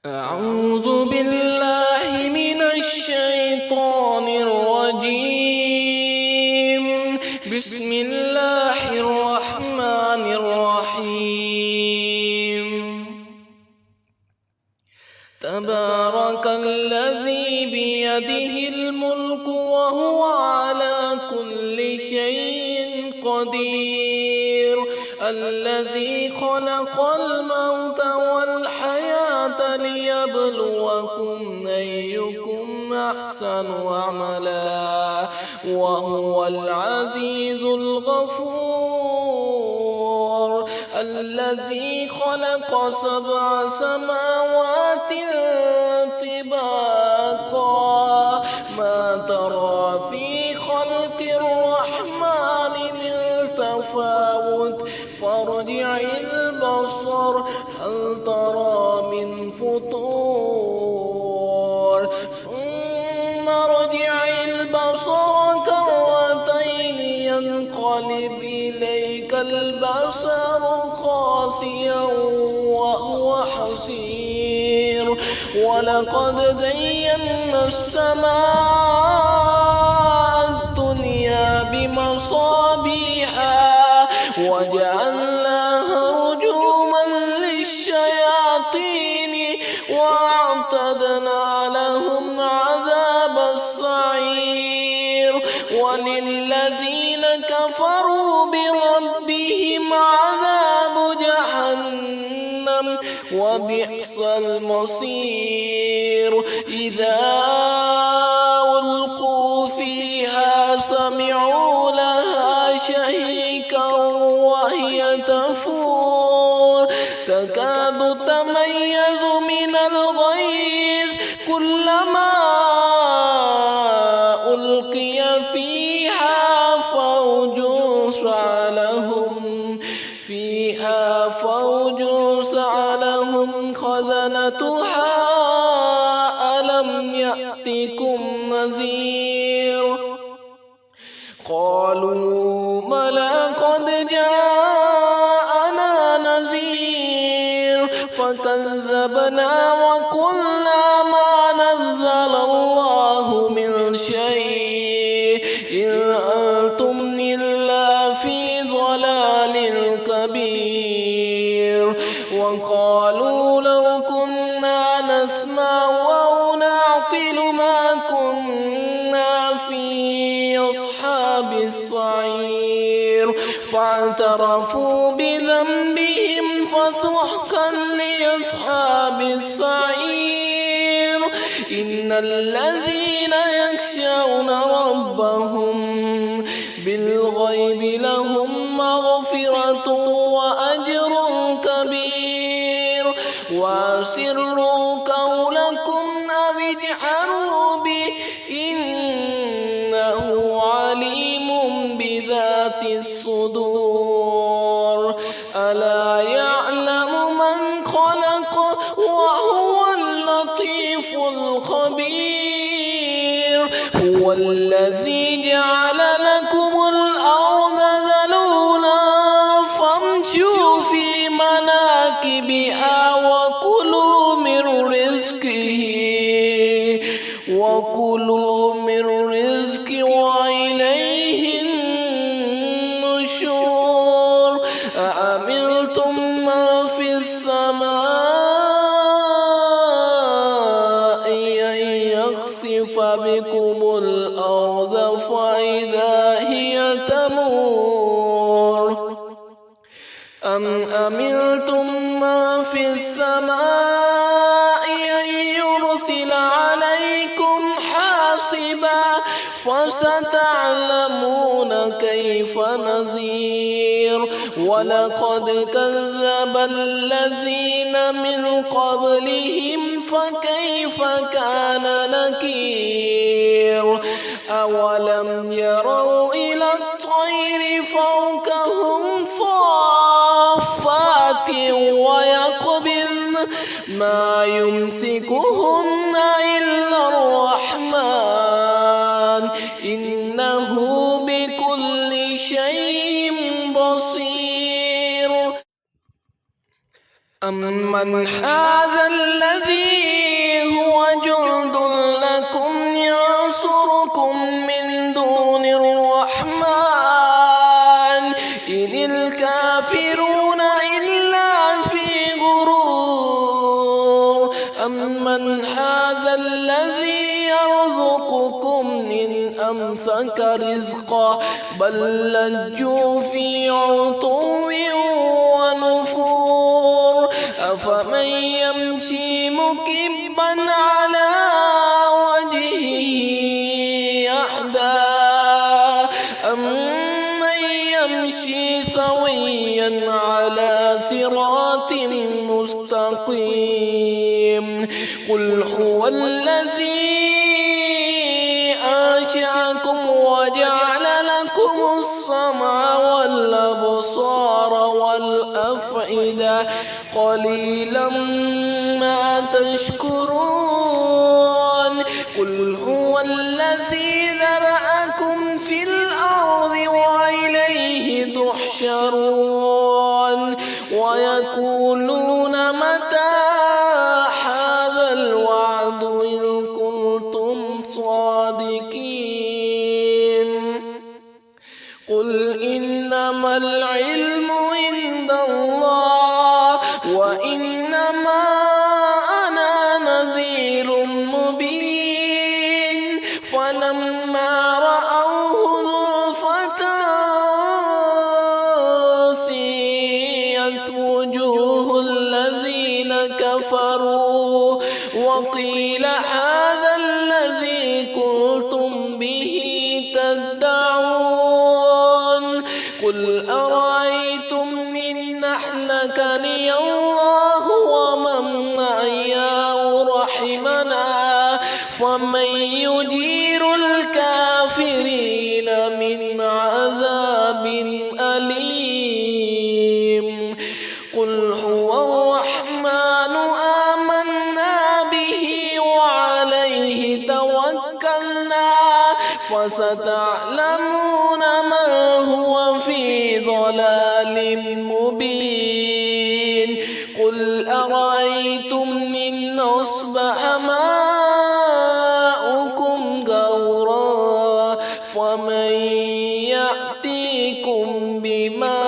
أعوذ بالله من الشيطان الرجيم. بسم الله الرحمن الرحيم. تبارك الذي بيده الملك وهو على كل شيء قدير، الذي خلق الموت والحياة ليبلوكم أيكم أحسن عملا، وهو العزيز الغفور، الذي خلق 7 سماوات طباقا، ما ترى في خلق الرحمن من تفاوت، فارجع البصر هل ترى من فطور، ثم ارجع البصر كرتين ينقلب إليك البصر خاسئا وهو حسير، ولقد زينا السماء الدنيا بمصابيح وجعلناها رجوما للشياطين وأعتدنا لهم عذاب السعير، وللذين كفروا بربهم عذاب جهنم وبئس المصير. إذا ألقوا فيها سمعوا لها شهيقا وهي تفور، تكاد تميز من الغيظ، كلما ألقي فيها فوج سألهم خزنتها ألم يأتكم نذير، قالوا بلى قد جاءنا نذير، فكذبنا وقلنا ما نزل الله من شيء إن أنتم إلا في ضلال كبير، وقالوا لو كنا نسمع أو نعقل ما كنا في أصحاب السعير، فاعترفوا بذنبهم فسحقا لأصحاب السعير. إن الذين يخشون ربهم بالغيب لهم مغفرة وأجر كبير، وأسروا قولكم أو اجهروا به إنه عليم بذات الصدور، ألا يعلم من خلق وهو اللطيف الخبير. هو الذي جعل لكم الأرض ذلولا فامشوا في مناكبها وكلوا من رزقه وإليه النشور. أأمنتم من في السماء أن يخسف بكم الأرض فإذا هي تمور، أم أمنتم من في السماء أن يرسل عليكم حاصبا فستعلمون كيف نذير. ولقد كذب الذين من قبلهم فكيف كان نكير. أولم يروا إلى الطير فوقهم صافات ويقبضن ما يمسكهن إلا الرحمن إنه بكل شيء بصير. أمن هذا الذي هو جند لكم ينصركم من دون الرحمن إن الكافرون إلا في غرور أمن هذا الذي يرزقكم إن أمسك رزقه بل لجوا في عتو ونفور أفمن يمشي مكبا على وجهه أهدى أمن يمشي سويا على صراط مستقيم قل هو الذي أنشأكم وجعل لكم السمع والأبصار والأفئدة قليلا ما تشكرون قل هو الذي ذرأكم في الأرض وإليه تحشرون ويقولون متى هذا الوعد إن كنتم صادقين قل إنما العلم عند الله وإنما أنا نذير مبين فلما رأوه زلفة سيئت وجوه الذين كفروا وقيل هذا الذي كنتم به تدعون قل أرأيتم إن أهلكني الله ومن معي أو رحمنا فمن يجير الكافرين من عذاب أليم قل هو الرحمن آمنا به وعليه توكلنا فستعلمون من هو في ضلال مبين قل أرأيتم إن أصبح ماؤكم غورا فمن يأتيكم بماء